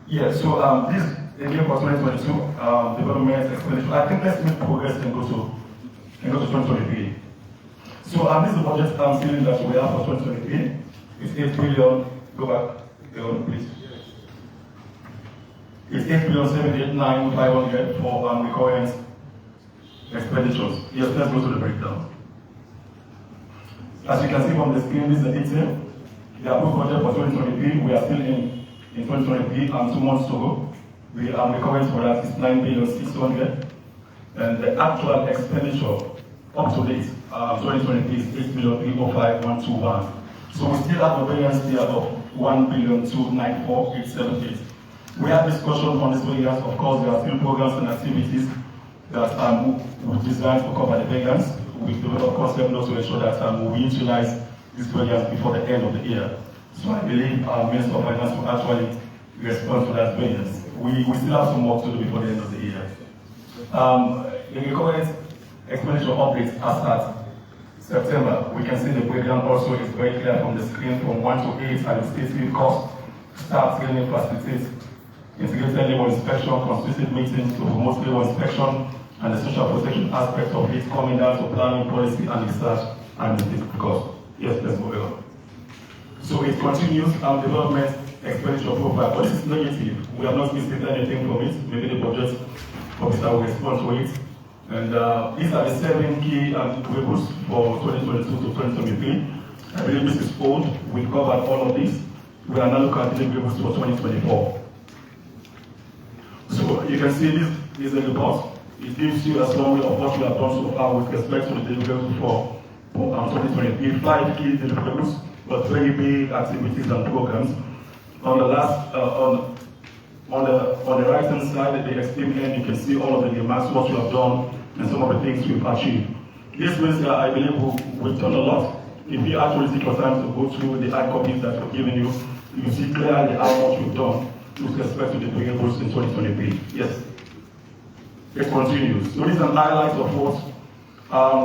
Yeah, so this again for 2022 development expenditure. I think let's make progress and go to 2023. So this is the budget ceiling that we have for 2023. It's 8 billion. Go back, please. It's 8,789,500 for recurrent expenditures. Yes, let's go to the breakdown. As you can see from the screen, this is the detail. The approved budget for 2023. We are still in 2023 and 2 months to go. The recurrent for that is 9,600,000,000, and the actual expenditure up to date 2023 is 8,305,121. So we still have a variance there of 1,294,878. We have discussion on this variance. Of course, there are still programs and activities that we designed to cover the variance. We develop concept laws to ensure that we utilize this variance before the end of the year. So I believe our Minister of Finance will actually respond to that variance. We still have some work to do before the end of the year. The recurrent expenditure updates as at September. We can see the breakdown also is very clear from the screen from 1 to 8 administrative cost, staff training facilities, integrated labor inspection, constitutive meetings to promote labor inspection, and the social protection aspect of it coming down to planning, policy, and research and the cost. Yes, let's go on. So it continues our development expenditure profile, but this is negative. We have not missed anything from it. Maybe the budget officer will respond to it. And these are the 7 key deliverables for 2022 to 2023. I believe this is old. We've covered all of these. We are now looking at deliverables for 2024. So you can see this is a report. It gives you a summary of what we have done so far with respect to the deliverables for 2023. 5 key deliverables, but very big activities and programs. On the last, on the right hand side, at the extreme end, you can see all of the remarks, what we have done, and some of the things we've achieved. This means that I believe we've done a lot. If you actually take your time to go through the hard copies that we've given you, you see clearly how much we've done with respect to the deliverables in 2023. Yes. It continues. So this is an highlight of what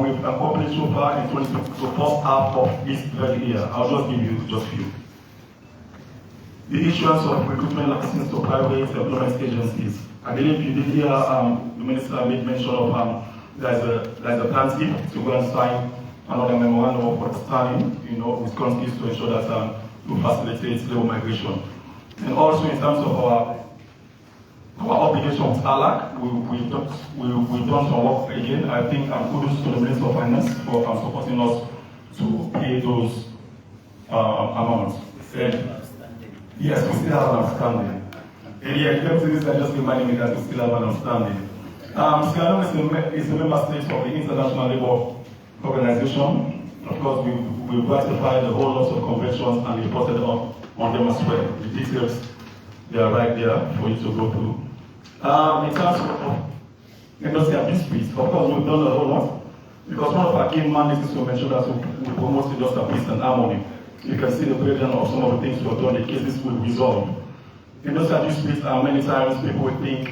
we've accomplished so far in 2022, so first half of this very year. I'll just give you just a few. The issuance of recruitment license to private employment agencies. I believe you did hear the minister made mention of there's a plan to go and sign another memorandum of understanding, with countries to ensure that we facilitate labor migration. And also in terms of our obligation with ALAC, we've done some work again. I think kudos to the Minister of Finance for supporting us to pay those amounts. Yes, we still have an outstanding. And yeah, this are just reminding me that we still have an outstanding. Sierra Leone is a member state of the International Labour Organization. Of course, we've ratified a whole lot of conventions and reported on them as well. The details, they are right there for you to go through. In terms of industrial disputes, of course, we've done a whole lot, because one of our key mandates is to ensure that we promote industrial peace and harmony. You can see the breakdown of some of the things we've done, the cases we've resolved. Industrial disputes are many times people would think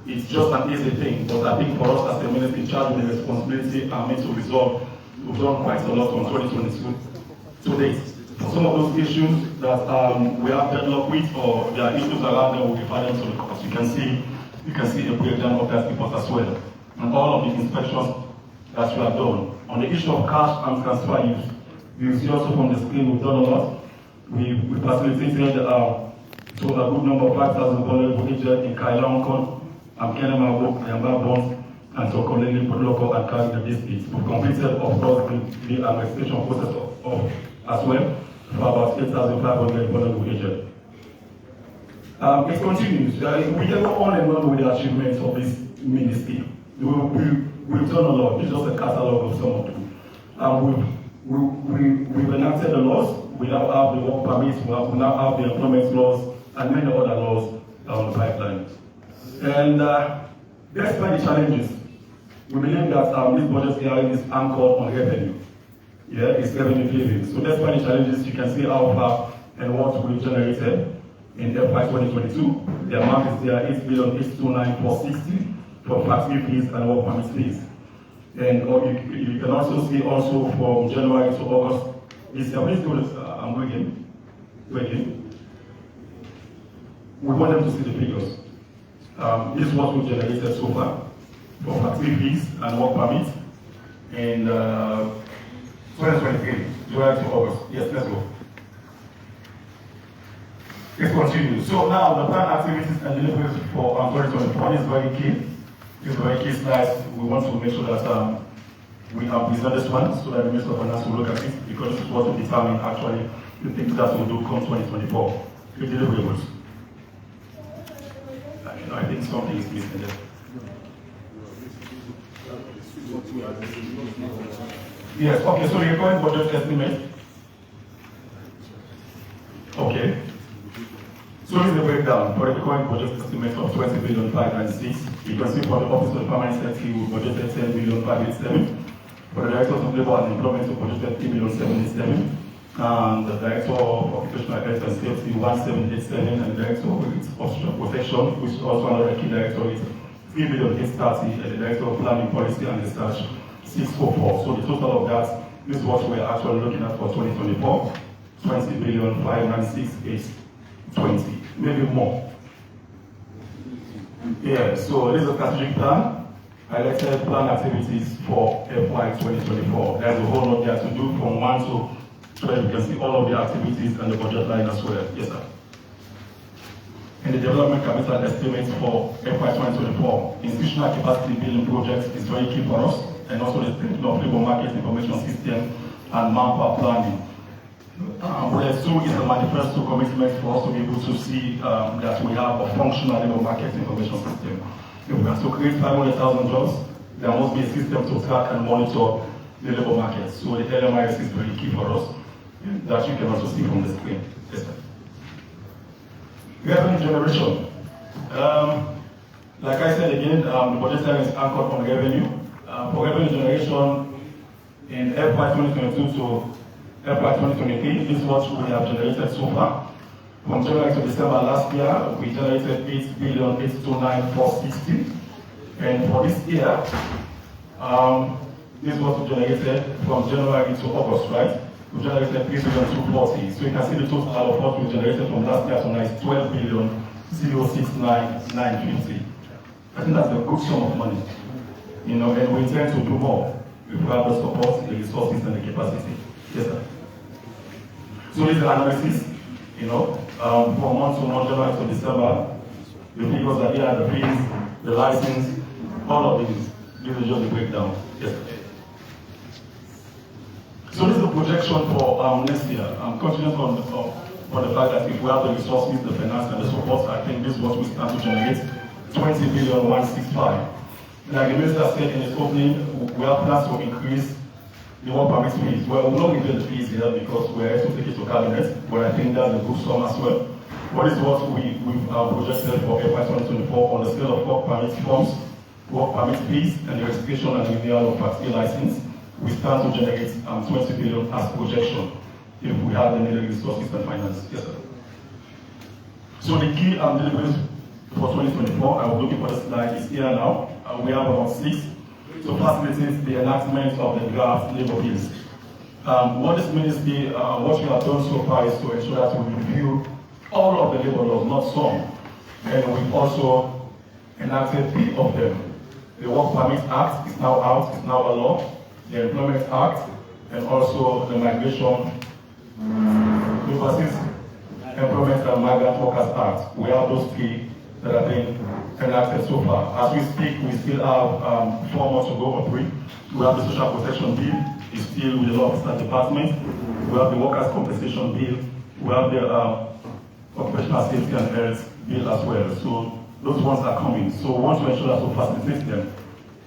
it's just an easy thing, but I think for us as the ministry in charge of the responsibility and means to resolve, we've done quite a lot on 2022 to date. For some of those issues that we have deadlocked with, or there are issues around them, we refer them to the courts. You can see a breakdown of that report as well, and all of the inspections that we have done. On the issue of cash and transfer use, you see also from the screen we've done a lot. We facilitated to a good number of 5,000 vulnerable agents in Kailankon, Kenema, Yamba Bonds, and so Koleni, Local, and Carrying the districts. We've completed, of course, the administration process as well for about 8,500 vulnerable agents. It continues. We can go on and on with the achievements of this ministry. We've done a lot. It's just a catalogue of some of them. We've enacted the laws. We now have the work permits. We now have the employment laws and many other laws on the pipeline. And despite the challenges, we believe that this budget hearing is anchored on revenue. Yeah, it's revenue driven. So despite the challenges, you can see how far and what we've generated in FY 2022. The amount is there, 8,829,460 for factory fees and work permit fees. And you can also see from January to August, I'm waiting. we want them to see the figures. This is what we've generated so far for factory fees and work permits in 2023, July to August. Yes, let's go. Let's continue. So now the planned activities and deliveries for 2024 is very key. It's very key slide. We want to make sure that we have present this one so that the Minister of Finance will look at it, because this is what will determine actually the things that we'll do come 2024. The deliverables. I think something is missing there. Yes, okay, so the recurring budget estimate. Okay. So this is the breakdown for the recurring budget estimate of 20,596. You can see for the Office of the Permanent Secretary, we budgeted 10,587. For the Director of Labour and Employment, we budgeted 3,787. And the Director of Occupational Health and Safety, 1,787. And the Director of Social Protection, which is also another key director, is 3,830. And the Director of Planning Policy and Research, 644. So the total of that, this is what we're actually looking at for 2024, 20,596,820, maybe more. Yeah, so this is a strategic plan. Highlighted plan activities for FY 2024. There's a whole lot there to do from 1 to 12. You can see all of the activities and the budget line as well. Yes, sir. And the development capital estimates for FY 2024. Institutional capacity building projects is very key for us, and also the strengthening of labor market information system and manpower planning. Where two is a manifesto commitment for us to be able to see that we have a functional labor market information system. If we are to create 500,000 jobs, there must be a system to track and monitor the labor market. So the LMIS is very key for us, that you can also see from the screen. Yes, sir. Revenue generation. Like I said again, the budget line is anchored on revenue. For revenue generation in FY 2022 to FY 2023, this is what we have generated so far. From January to December last year, we generated 8,829,460. And for this year, this is what we generated from January to August, right? We generated 3,240. So you can see the total of what we generated from last year to now is 12,069,950. I think that's a good sum of money. You know, and we intend to do more if we have the support, the resources, and the capacity. Yes, sir. So this is the analysis, you know, from month to month, January to December, the figures are here, the fees, the license, all of these. This is just the breakdown. Yes, sir. So this is the projection for next year. I'm confident on the fact that if we have the resources, the finance, and the support, I think this is what we stand to generate, 20,165. Like the Minister said in his opening, we have plans to increase the work permit fees. Well, we're not reveal the fees here because we're able to take it to cabinet, but I think that's a good sum as well. What is what we've projected for FY 2024 on the scale of work permit forms, work permit fees, and the registration and renewal of factory license. We stand to generate 20 billion as projection if we have the needed resources and finance. Yes, sir. So the key deliveries for 2024, I was looking for the slide, is here now. We have about 6 to facilitate the enactment of the draft labor bills. What this means is what we have done so far is to ensure that we review all of the labor laws, not some. And we've also enacted 3 of them. The Work Permit Act is now out, it's now a law. The Employment Act, and also the Migration, Overseas Employment and Migrant Workers Act. We have those 3 that have been enacted so far. As we speak, we still have 4 more to go, or 3. We have the Social Protection Bill, it's still with the Law Officers Department. We have the Workers' Compensation Bill. We have the Occupational Safety and Health Bill as well. So those ones are coming. So we want to ensure that we facilitate them.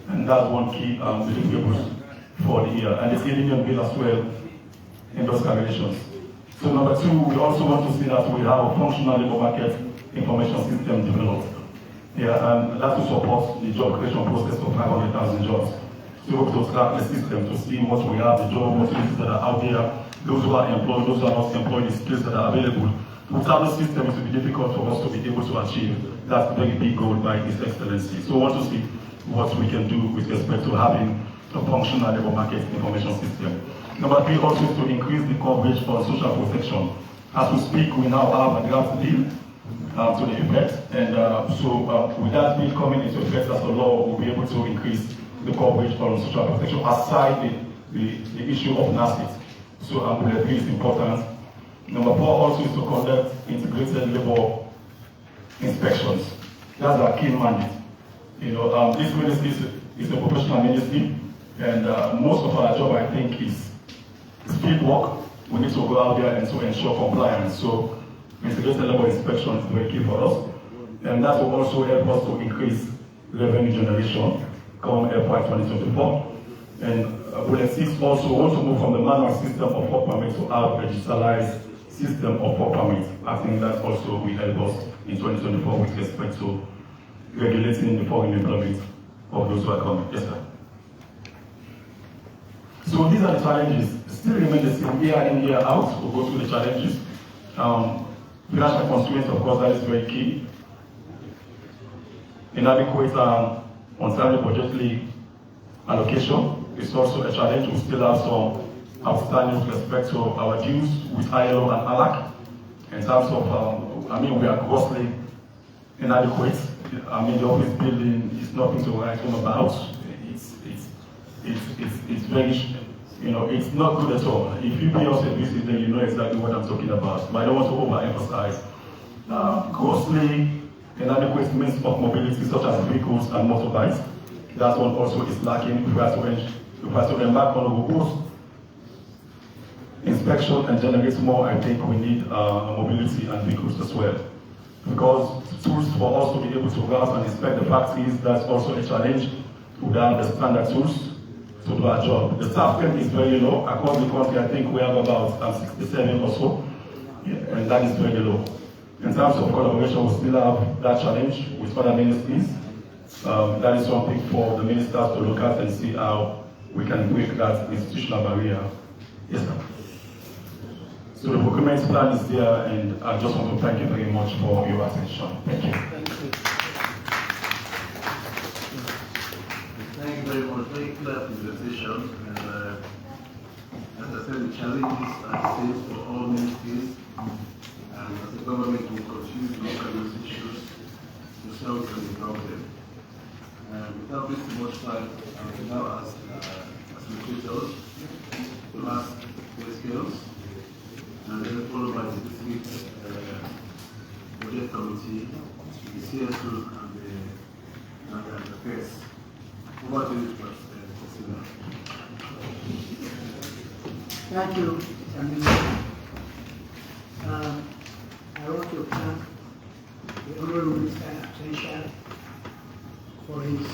And that's one key deliverable for the year. And the Indian Bill as well in those calculations. So number 2, we also want to see that we have a functional labor market information system developed. Yeah, and that will support the job creation process of 500,000 jobs. So we have to track the system to see what we have, the job opportunities that are out there, those who are employed, those who are not employed, the skills that are available. Without the system, it will be difficult for us to be able to achieve that very big goal by His Excellency. So we want to see what we can do with respect to having a functional labor market information system. Number 3 also is to increase the coverage for social protection. As we speak, we now have a draft bill to the effect. And with that bill coming into effect as a law, we'll be able to increase the coverage on social protection aside the issue of NASIT. So we agree it's important. Number 4 also is to conduct integrated labor inspections. That's our key mandate. This ministry is a professional ministry, and most of our job, I think, is field work. We need to go out there and to ensure compliance. So integrated labor inspection is very key for us, and that will also help us to increase revenue generation come FY 2024. And we'll insist also want to move from the manual system of work permit to have a digitalized system of work permit. I think that also will help us in 2024 with respect to regulating the foreign employment of those who are coming. Yes, sir. So these are the challenges. Still remain the same year in, year out. We'll go through the challenges. Financial constraints, of course, that is very key. Inadequate untimely budgetary allocation is also a challenge. We still have some outstanding with respect to our dues with ILO and ALAC. In terms of, we are grossly inadequate. The office building is nothing to write home about. It's very, it's not good at all. If you pay us a visit, then you know exactly what I'm talking about. But I don't want to overemphasize. Grossly inadequate means of mobility, such as vehicles and motorbikes. That one also is lacking. If we have to embark on a robust inspection and generate more, I think we need mobility and vehicles as well. Because tools for us to be able to grasp and inspect the factories, that's also a challenge. Without the standard tools to do our job. The staff strength is very low. Across the country, I think we have about 67 or so, and that is very low. In terms of collaboration, we still have that challenge with other ministries. That is something for the ministers to look at and see how we can break that institutional barrier. Yes, sir. So the procurement plan is there, and I just want to thank you very much for your attention. Thank you. Thank you very much. Very clear presentation. And as I said, the challenges are the same for all ministries. And as the government will continue to look at those issues to see how we can resolve them. Without wasting much time, I will now ask facilitators to ask questions, and then followed by the specific budget committee, the CSO, and the affairs. Over to you, President. Thank you, Mr. I want to thank the Honorable Minister Attention for his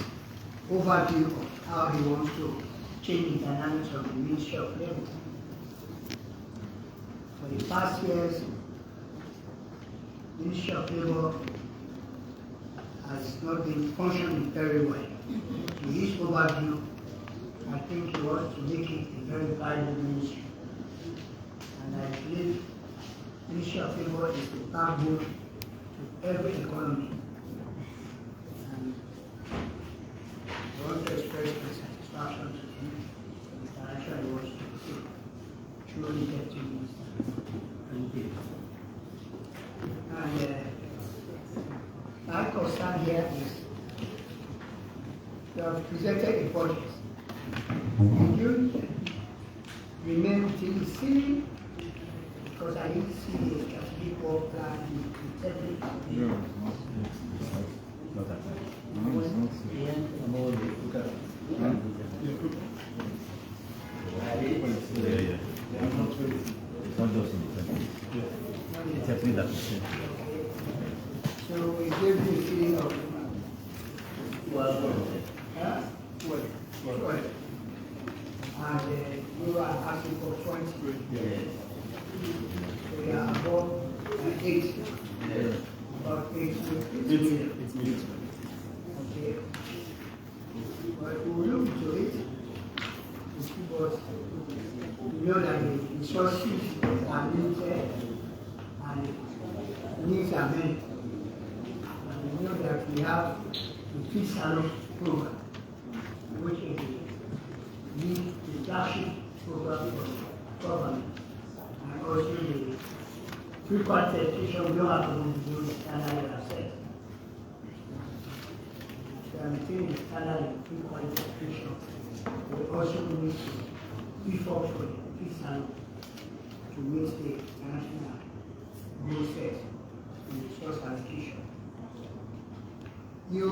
overview of how he wants to change the dynamics of the Ministry of Labor. For the past years, the Ministry of Labor has not been functioning very well. To his overview, I think he wants to make it a very vital ministry. And I believe the Ministry of Labor is the backbone to every economy. And I want to express my satisfaction to him for the direction he wants to take. Truly Deputy Minister. Thank you. And my concern here is you have presented a budget. Did you remain within the ceiling? Because I didn't see a strategic work plan in So we gave you a feeling of and you are asking for 20. So we are above 8. About 8. Okay. But we will look into it to see what we know that the resources are limited and needs are many. And we know that we have the Fiscal program, which is the flagship program for government, and also the frequent education, we don't have to do the standard you have set. So I'm saying the standard in frequent education. We also need to beef up for the fiscal to meet the national goal set in the source allocation. You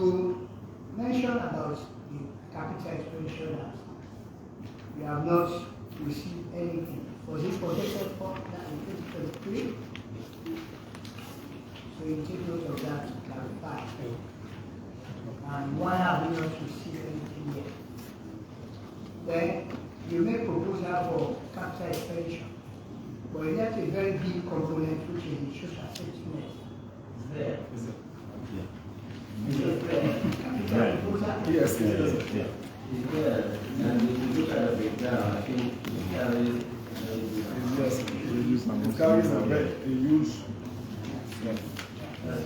mentioned about the capital expenditure that you have not received anything. Was it projected for that in 2023? So you take note of that to clarify. And why have you not received anything yet? Then you make proposal for capital expenditure, but you have a very big component which is the social safety net. There. Is it there? Capital proposal? Yes. It's there, and if you look at the breakdown, I think it carries Yes, it carries a huge.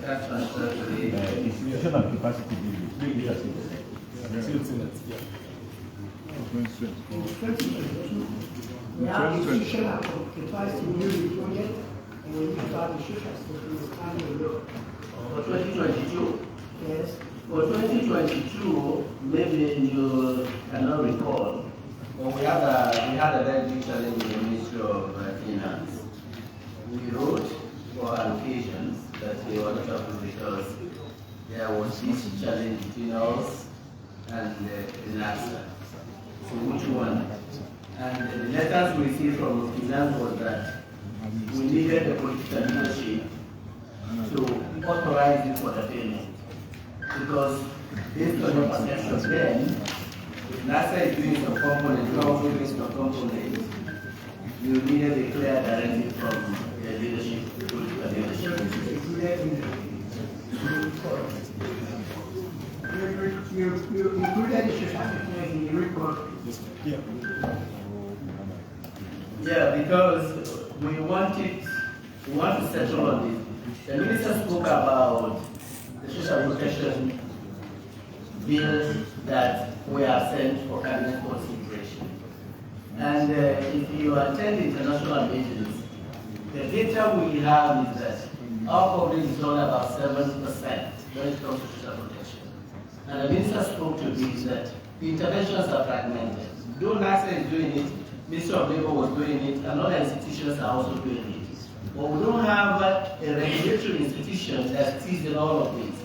cash transfer to the Institution of capacity building. Big leadership. In 2022, we have the social capacity building project, and we need to have the social safety standalone. for 2022. Yes. For 2022, maybe you cannot recall, but we had a very big challenge in the Ministry of Finance. We wrote for allocations that they were not approved because there was this challenge between us and the NASA. So which one? And the letters we received from Finance was that we needed the political leadership to authorize it for the payment. Because based on your perception then, if NASA is doing some component, you are also doing some component, you needed a clear directive from the leadership, the political leadership. You included the social safety net in the report. Yeah, because we want to settle on it. The minister spoke about the social protection bill that we have sent for cabinet consideration. And if you attend international meetings, the data we have is that our coverage is only about 70% when it comes to social protection. And the minister spoke to this that the interventions are fragmented. Though NASA is doing it, Ministry of Labour was doing it, and other institutions are also doing it. But we don't have a regulatory institution that sees in all of this.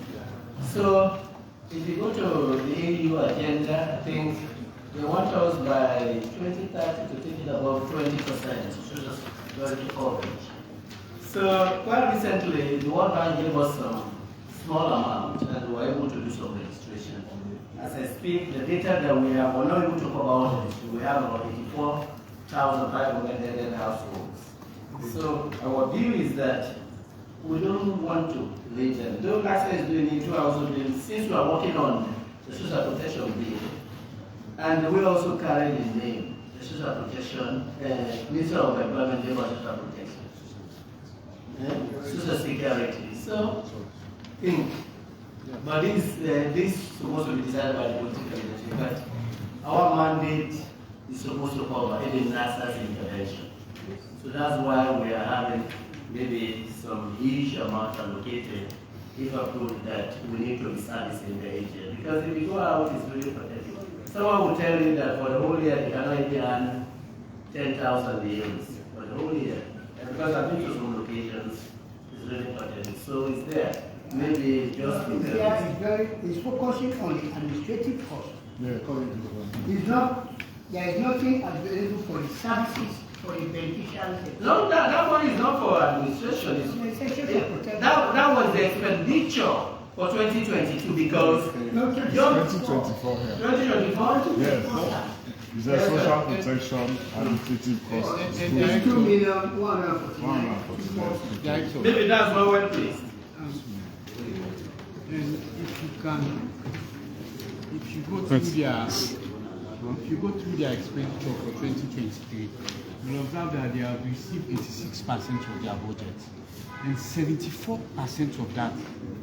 So if you go to the AU agenda, I think they want us by 2030 to take it above 20% social security coverage. So quite recently, the World Bank gave us some small amount and we were able to do some registration. As I speak, the data that we have, we're not able to cover all of it. We have about 84,500 households. So our view is that we don't want to leave them. Though NASA is doing it, we are also doing, since we are working on the social protection bill, and we also carry the name, the social protection, Minister of Employment, Labor, Social Protection, social security. So, but this is supposed to be decided by the political leadership, but our mandate is supposed to cover even NASA's intervention. So that's why we are having maybe some huge amount allocated, if approved, that we need to be servicing the agent. Because if you go out, it's really protected. Someone will tell you that for the whole year, they cannot even earn 10,000 euros for the whole year. And because I've been to some locations, it's really protected. So it's there. Maybe just It's focusing on the administrative cost. There is nothing available for the services for the beneficiaries. No, that one is not for administration. That was the expenditure for 2022 because 2024. 2024? Yes. Is there social protection administrative cost? It's 2,140,000. Maybe that's not well placed. And if you go through their expenditure for 2023, you'll observe that they have received 86% of their budget, and 74% of that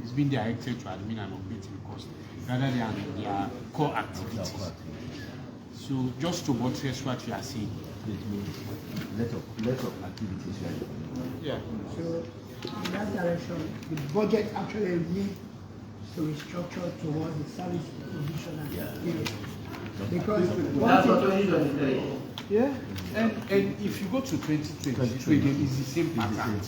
is being directed to admin and operating costs rather than their core activities. So just to buttress what you are saying, It means lot of activities here. Yeah. So in that direction, the budget actually needs to restructure towards the service provision and period. Because That's for 2023. Yeah. And if you go to 2023, again, it's the same pattern.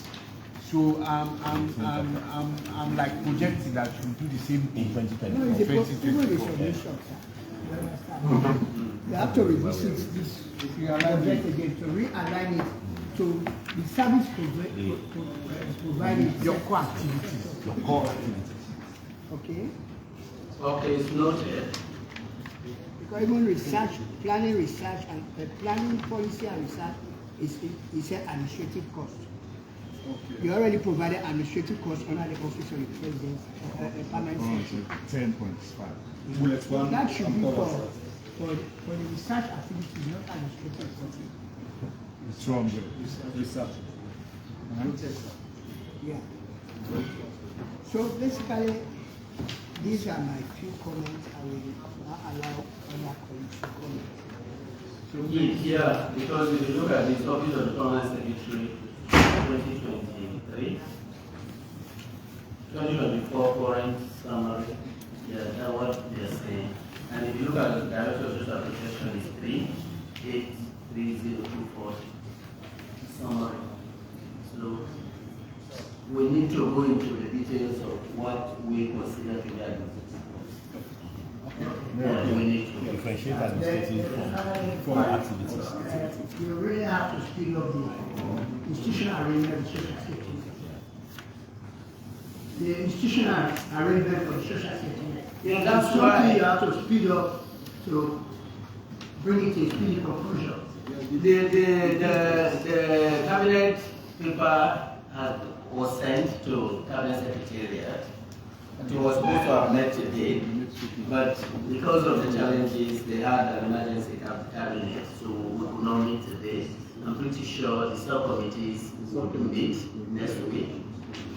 So I'm like projecting that you do the same thing In 2024. no, it's a even the 2024. solution, sir. You understand? They have to revisit this project again to realign it to the service provided. Your core activities. Your core activities. Okay? Okay, it's noted. Because even research, planning research and planning policy and research is an administrative cost. Okay. You already provided administrative costs under the office of the president, permanent secretary. 10.5. Bullet So one. that should be and for cover. the research activities, not administrative costs. It's wrong there. Research. Yeah. So basically, these are my few comments. I will not allow other colleagues to comment. Yeah, because if you look at this Office of the Permanent Secretary 2023, 2024 current summary, yeah, that's what they're saying. And if you look at the Director of Social Protection, it's 383024 summary. So we need to go into the details of what we consider to be administrative. Yeah, we need to. Differentiate administrative from activities. You really have to speed up the institutional arrangement of social safety. The institutional arrangement for the social safety. Yeah, that's Something why you have to speed up to bring it to a speedy conclusion. the cabinet paper was sent to cabinet secretariat. It was supposed to have met today, but because of the challenges, they had an emergency cabinet, so we could not meet today. I'm pretty sure the subcommittees will meet next week,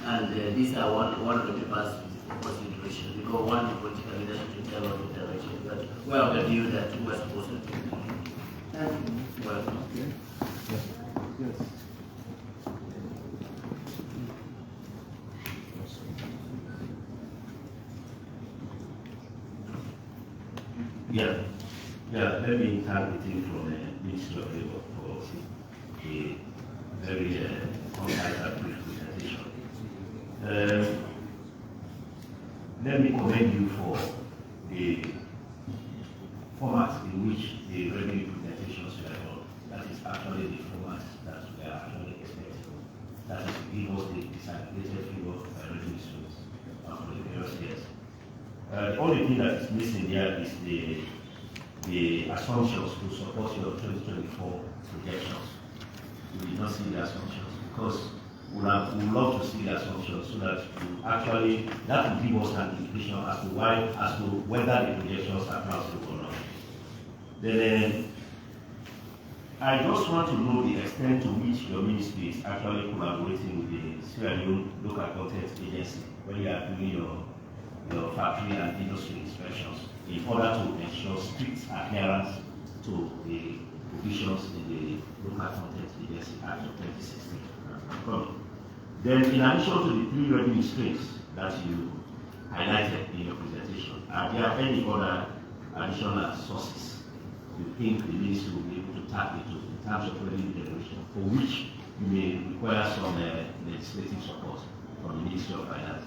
and these are one of the papers for consideration. Because one, the political leadership to tell us the direction, but we are of the view that we are supposed to do. Well, Yeah, let me start with you from the Ministry of Labour for a very concise and brief presentation. Let me commend you for the format in which the revenue presentations were done. That is actually the format that we are actually expecting. That is to give us the disaggregated figure of revenue streams for the various years. The only thing that is missing here is the assumptions to support your 2024 projections. We did not see the assumptions because we would love to see the assumptions so that that will give us an indication as to whether the projections are plausible or not. Then I just want to know the extent to which your ministry is actually collaborating with the Sierra Leone Local Content Agency when you are doing your factory and industry inspections in order to ensure strict adherence to the provisions in the Local Content Agency Act of 2016. Then, in addition to the three revenue streams that you highlighted in your presentation, are there any other additional sources you think the ministry will be able to tap into in terms of revenue generation, for which you may require some legislative support from the Ministry of Finance?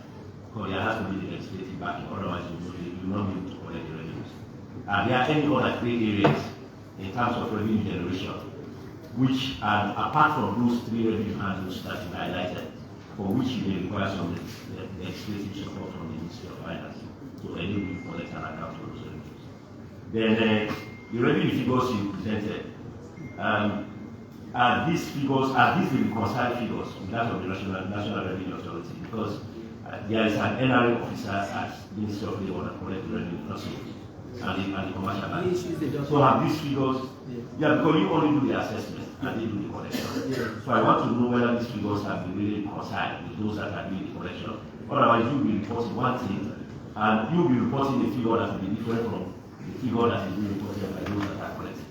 Because there has to be the legislative backing, otherwise you will not be able to collect the revenues. Are there any other three areas in terms of revenue generation, which are apart from those three revenue handles that you highlighted, for which you may require some legislative support from the Ministry of Finance to enable you to collect and account for those revenues? Then the revenue figures you presented, are these the reconciled figures with that of the National Revenue Authority? Because there is an NRA officer at Ministry of Labour that collects the revenue, not so, and the commercial bank. So have these figures, because you only do the assessment and they do the collection. So I want to know whether these figures have been really reconciled with those that are doing the collection. Otherwise, you'll be reporting one thing, and you'll be reporting a figure that will be different from the figure that is being reported by those that are collecting.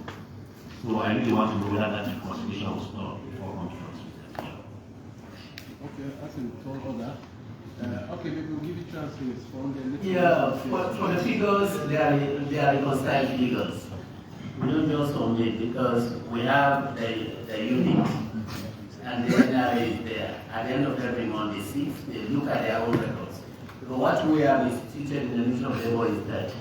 So So I really want to know whether that reconciliation was done before conference with the PL. Okay, that's in tall order. Okay, maybe we'll give you chance to respond. Yeah, for the figures, they are reconciled figures. We don't just omit because we have the unit and the NRA is there. At the end of every month, they sit, they look at their own records. Because what we have instituted in the Ministry of Labour is that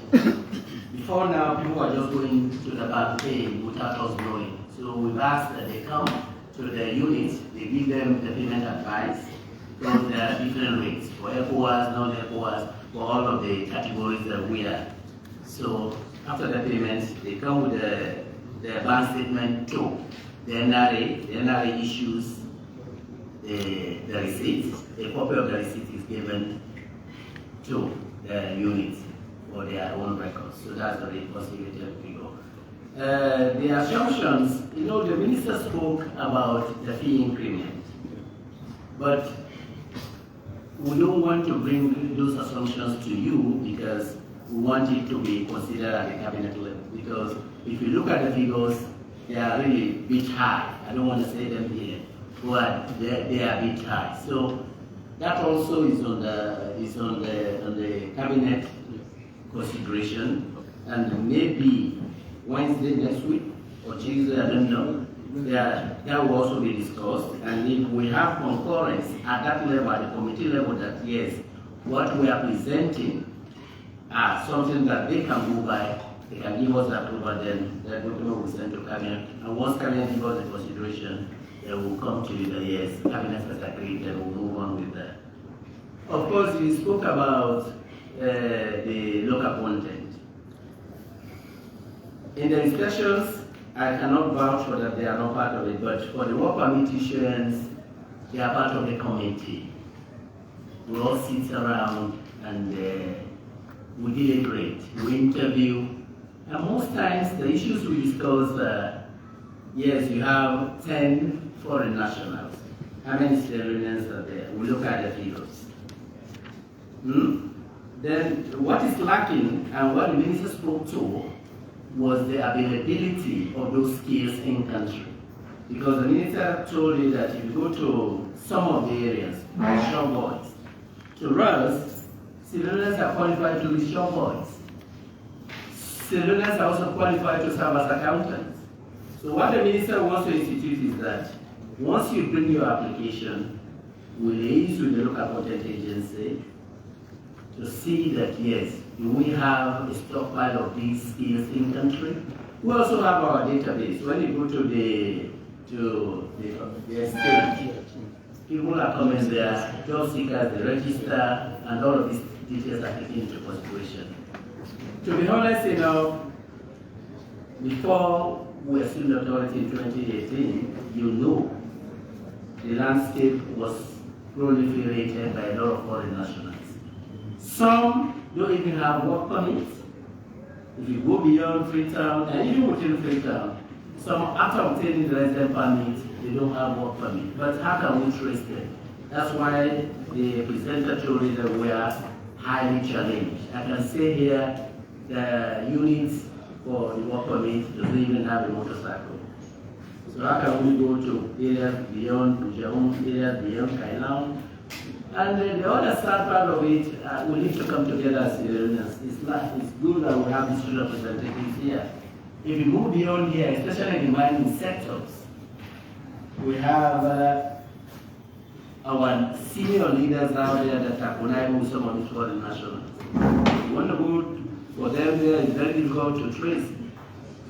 before now, people are just going to the bank paying without us knowing. So we've asked that they come to the unit, they give them the payment advice, because there are different rates for ECOWAS, non-ECOWAS, for all of the categories that we are. So after the payment, they come with the bank statement to the NRA. The NRA issues the receipt. A copy of the receipt is given to the unit for their own records. So that's the reconciliated figure. The assumptions, you know, the minister spoke about the fee increment, but we don't want to bring those assumptions to you because we want it to be considered at the cabinet level. Because if you look at the figures, they are really a bit high. I don't want to say them here, but they are a bit high. So that also is on the cabinet consideration, and maybe Wednesday next week or Tuesday, I don't know. That will also be discussed, and if we have concurrence at that level, at the committee level, that yes, what we are presenting are something that they can go by, they can give us approval, then that document will send to cabinet, and once cabinet gives us the consideration, they will come to you that yes, cabinet has agreed, then we'll move on with that. Of course, you spoke about the local content. In the discussions, I cannot vouch for that they are not part of it, but for the work permissions, they are part of the committee. We all sit around and we deliberate, we interview, and most times the issues we discuss, yes, you have 10 foreign nationals. How many Sierraleoneans are there? We look at the figures. Then what is lacking and what the minister spoke to was the availability of those skills in country. Because the minister told you that if you go to some of the areas, like shop boys, to us, Sierraleoneans are qualified to be shop boys. Sierraleoneans are also qualified to serve as accountants. So what the minister wants to institute is that once you bring your application, we liaise with the local content agency to see that yes, we have a stockpile of these skills in country. We also have our database. When you go to the estate, people are coming there, job seekers, they register, and all of these details are taken into consideration. To be honest, you know, before we assumed authority in 2018, you know, the landscape was proliferated by a lot of foreign nationals. Some don't even have work permits. If you go beyond Freetown, and even within Freetown, some after obtaining the resident permit, they don't have work permit. But how can we trace them? That's why the presenter told you that we are highly challenged. I can say here the units for the work permit doesn't even have a motorcycle. So how can we go to areas beyond Bujaun, areas beyond Kailan? And the other sad part of it, we need to come together as Sierraleoneans. It's good that we have these representatives here. If you move beyond here, especially in the mining sectors, we have our senior leaders out there that are conniving with some of these foreign nationals. We want to go for them there, it's very difficult to trace.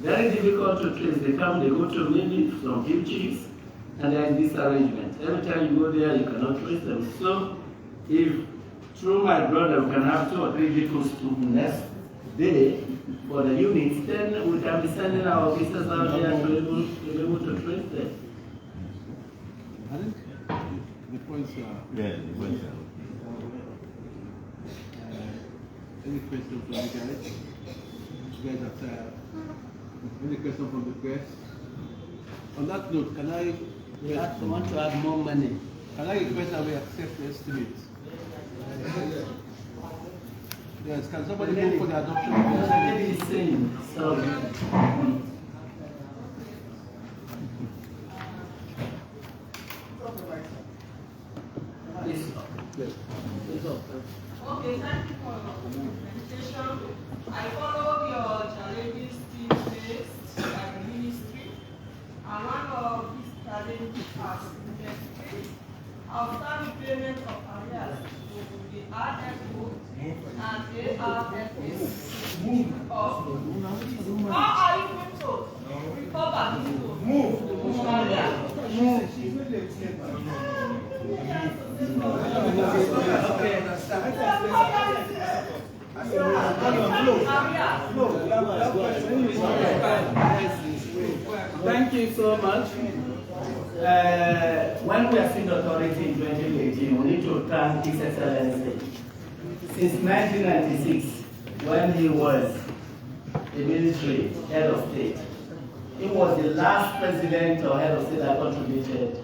Very difficult to trace. They come, they go to maybe some field chiefs, and then this arrangement. Every time you go there, you cannot trace them. So, if through my brother we can have 2 or 3 vehicles to next day for the units, then we can be sending our officers out there to be able to trace them. I think the points are... Yeah, the points are... Any question from you guys? You guys have any question from the press? On that note, can I... I want to add more money. Can I request that we accept the estimates? Yes, can somebody move for the adoption of the Maybe the same. So, presentation. I followed your challenges still faced by the ministry, and one of these challenges has industry. I'll start with payment of arrears to the RFO and ARFO. How are you going to recover this loan? Thank you so much. When we assumed authority in 2018, we need to thank His Excellency. Since 1996, when he was the military head of state, he was the last president or head of state that contributed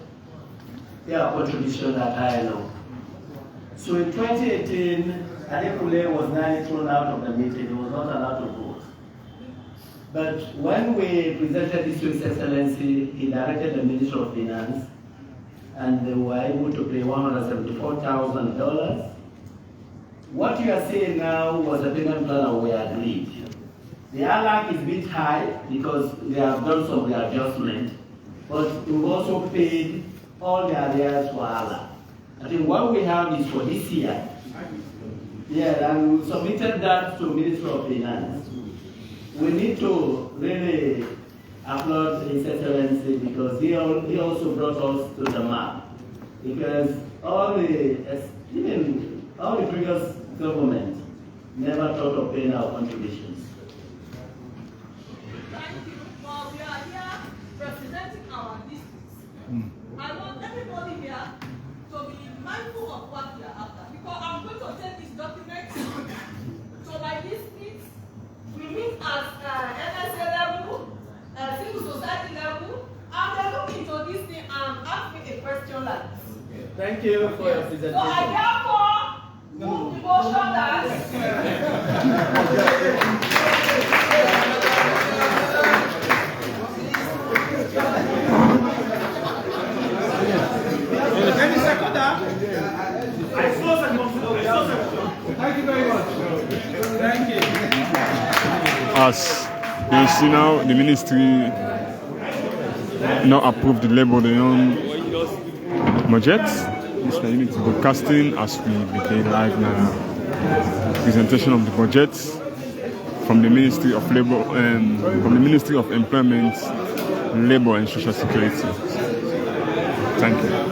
their contribution at ILO. So in 2018, Adekule was now thrown out of the meeting. He was not allowed to vote. But when we presented this to His Excellency, he directed the Minister of Finance, and they were able to pay $174,000. What you are seeing now was a payment plan that we agreed. The ALAC is a bit high because they have done some readjustment, but we've also paid all the arrears for ALAC. I think what we have is for this year. Yeah, and we submitted that to Minister of Finance. We need to really applaud His Excellency because he also brought us to the map. Because all the previous government never thought of paying our contributions. Thank you. While we are here representing our districts, I want everybody here to be mindful of what we are after. Because I'm going to take this document to my districts. We meet as NSA level, civil society level, and they look into this thing and ask me a question like this. Thank you for your presentation. So I therefore move the motion that Any second that? I saw second. Thank you very much. Thank you. As you see now, the ministry now approved the labor-owned budget. This is unity broadcasting as we begin live now. Presentation of the budget from the Ministry of Labor from the Ministry of Employment, Labor and Social Security. Thank you.